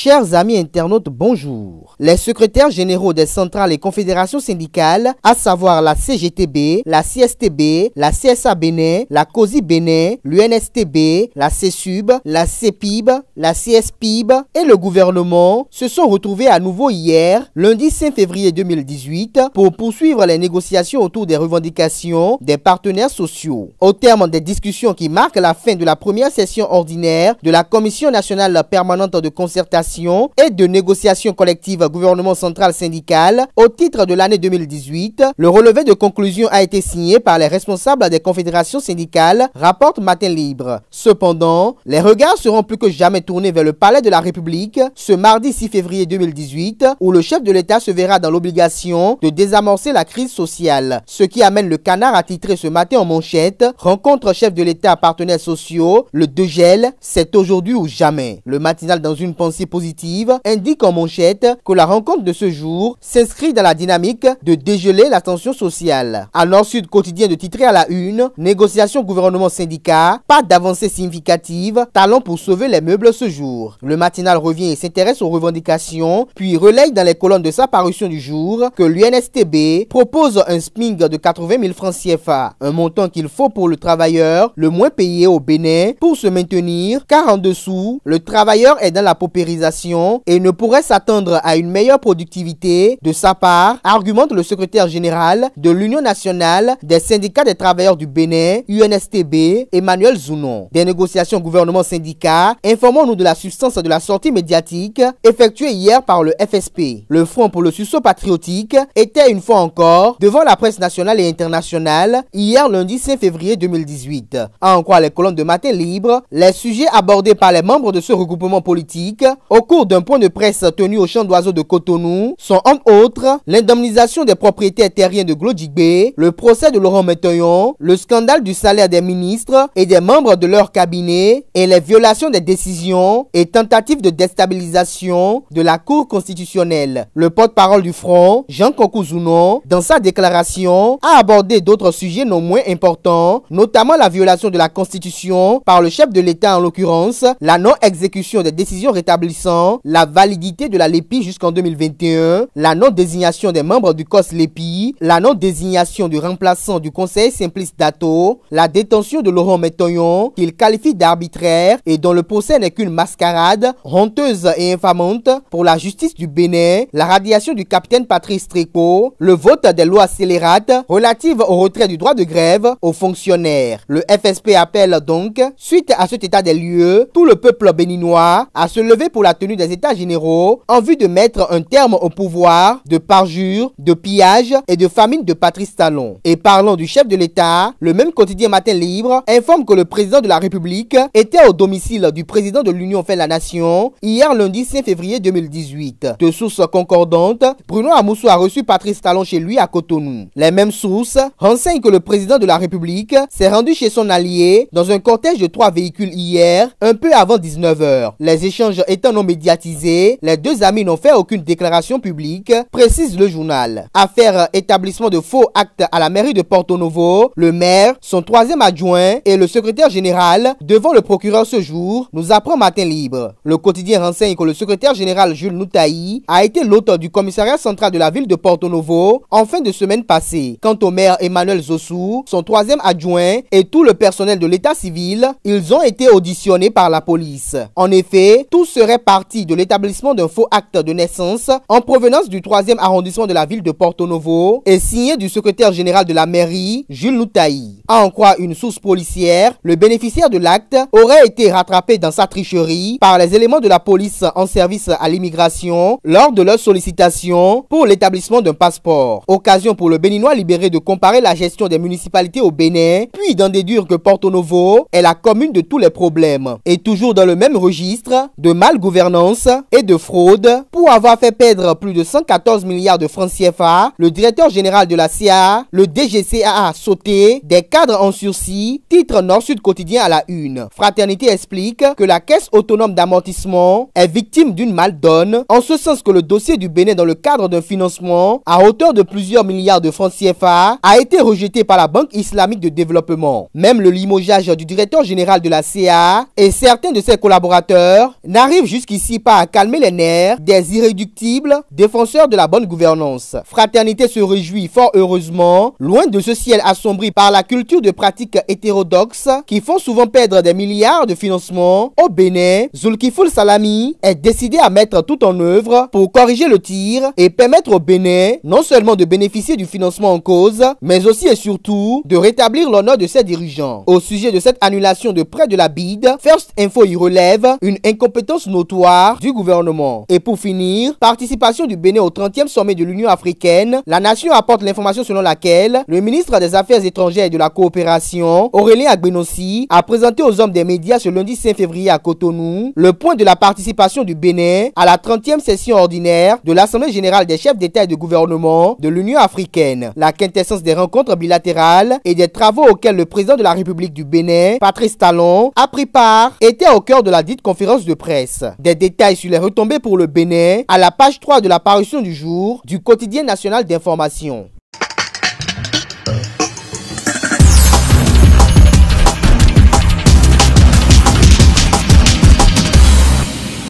Chers amis internautes, bonjour. Les secrétaires généraux des centrales et confédérations syndicales, à savoir la CGTB, la CSTB, la CSA Bénin, la COSI Bénin, l'UNSTB, la CSUB, la CPIB, la CSPIB et le gouvernement se sont retrouvés à nouveau hier, lundi 5 février 2018, pour poursuivre les négociations autour des revendications des partenaires sociaux. Au terme des discussions qui marquent la fin de la première session ordinaire de la Commission nationale permanente de concertation et de négociation collective gouvernement central syndical au titre de l'année 2018, le relevé de conclusion a été signé par les responsables des confédérations syndicales, rapporte Matin Libre. Cependant, les regards seront plus que jamais tournés vers le palais de la République ce mardi 6 février 2018 où le chef de l'État se verra dans l'obligation de désamorcer la crise sociale. Ce qui amène le Canard à titrer ce matin en manchette « Rencontre chef de l'État partenaires sociaux, le dégel, c'est aujourd'hui ou jamais ». Le matinal dans une pensée positive indique en manchette que la rencontre de ce jour s'inscrit dans la dynamique de dégeler la tension sociale. À Nord-Sud quotidien de titrer à la une, négociation gouvernement-syndicat, pas d'avancée significative, talent pour sauver les meubles ce jour. Le matinal revient et s'intéresse aux revendications, puis relaye dans les colonnes de sa parution du jour que l'UNSTB propose un SMIC de 80 000 francs CFA, un montant qu'il faut pour le travailleur le moins payé au Bénin pour se maintenir, car en dessous, le travailleur est dans la paupérisation et ne pourrait s'attendre à une meilleure productivité de sa part, argumente le secrétaire général de l'Union nationale des syndicats des travailleurs du Bénin, UNSTB, Emmanuel Zounon. Des négociations gouvernement-syndicat, informons-nous de la substance de la sortie médiatique effectuée hier par le FSP. Le Front pour le sursaut patriotique était une fois encore devant la presse nationale et internationale hier lundi 5 février 2018. À en croire les colonnes de Matin Libre, les sujets abordés par les membres de ce regroupement politique au cours d'un point de presse tenu au champ d'oiseaux de Cotonou sont entre autres l'indemnisation des propriétaires terriens de Glodjigbe, le procès de Laurent Métoyon, le scandale du salaire des ministres et des membres de leur cabinet et les violations des décisions et tentatives de déstabilisation de la Cour constitutionnelle. Le porte-parole du Front, Jean Kokouzounon, dans sa déclaration, a abordé d'autres sujets non moins importants, notamment la violation de la Constitution par le chef de l'État en l'occurrence, la non-exécution des décisions rétablissant la validité de la LEPI jusqu'en 2021, la non-désignation des membres du COS LEPI, la non-désignation du remplaçant du conseiller Simplice Dato, la détention de Laurent Métoyon, qu'il qualifie d'arbitraire et dont le procès n'est qu'une mascarade honteuse et infamante pour la justice du Bénin, la radiation du capitaine Patrice Tréco, le vote des lois scélérates relatives au retrait du droit de grève aux fonctionnaires. Le FSP appelle donc, suite à cet état des lieux, tout le peuple béninois à se lever pour la tenue des états généraux en vue de mettre un terme au pouvoir de parjure, de pillage et de famine de Patrice Talon. Et parlant du chef de l'État, le même quotidien Matin Libre informe que le président de la République était au domicile du président de l'Union fait la Nation hier lundi 5 février 2018. De sources concordantes, Bruno Amoussou a reçu Patrice Talon chez lui à Cotonou. Les mêmes sources renseignent que le président de la République s'est rendu chez son allié dans un cortège de 3 véhicules hier, un peu avant 19 h. Les échanges étant non médiatisés, les deux amis n'ont fait aucune déclaration publique, précise le journal. Affaire établissement de faux actes à la mairie de Porto Novo, le maire, son troisième adjoint et le secrétaire général devant le procureur ce jour, nous apprend Matin Libre. Le quotidien renseigne que le secrétaire général Jules Noutaï a été l'hôte du commissariat central de la ville de Porto Novo en fin de semaine passée. Quant au maire Emmanuel Zossou, son troisième adjoint et tout le personnel de l'état civil, ils ont été auditionnés par la police. En effet, tout serait parti de l'établissement d'un faux acte de naissance en provenance du 3e arrondissement de la ville de Porto Novo et signé du secrétaire général de la mairie, Jules Noutaï. À en croire une source policière, le bénéficiaire de l'acte aurait été rattrapé dans sa tricherie par les éléments de la police en service à l'immigration lors de leur sollicitation pour l'établissement d'un passeport. Occasion pour le Béninois libéré de comparer la gestion des municipalités au Bénin, puis d'en déduire que Porto Novo est la commune de tous les problèmes. Et toujours dans le même registre de malgouvernance et de fraude, pour avoir fait perdre plus de 114 milliards de francs CFA, le directeur général de la CA, le DGCA a sauté des cadres en sursis, titre Nord-Sud quotidien à la une. Fraternité explique que la caisse autonome d'amortissement est victime d'une maldonne, en ce sens que le dossier du Bénin dans le cadre d'un financement à hauteur de plusieurs milliards de francs CFA a été rejeté par la Banque islamique de développement. Même le limogeage du directeur général de la CA et certains de ses collaborateurs n'arrivent jusqu'à jusqu'ici pas à calmer les nerfs des irréductibles défenseurs de la bonne gouvernance. Fraternité se réjouit fort heureusement, loin de ce ciel assombri par la culture de pratiques hétérodoxes qui font souvent perdre des milliards de financement, au Bénin, Zulkifil Salami est décidé à mettre tout en œuvre pour corriger le tir et permettre au Bénin non seulement de bénéficier du financement en cause, mais aussi et surtout de rétablir l'honneur de ses dirigeants. Au sujet de cette annulation de prêt de la BID, First Info y relève une incompétence notoire du gouvernement. Et pour finir, participation du Bénin au 30e sommet de l'Union africaine, la nation apporte l'information selon laquelle le ministre des Affaires étrangères et de la coopération, Aurélien Agbenossi, a présenté aux hommes des médias ce lundi 5 février à Cotonou le point de la participation du Bénin à la 30e session ordinaire de l'Assemblée générale des chefs d'État et de gouvernement de l'Union africaine. La quintessence des rencontres bilatérales et des travaux auxquels le président de la République du Bénin, Patrice Talon, a pris part était au cœur de la dite conférence de presse. Des détails sur les retombées pour le Bénin à la page 3 de la parution du jour du quotidien national d'information.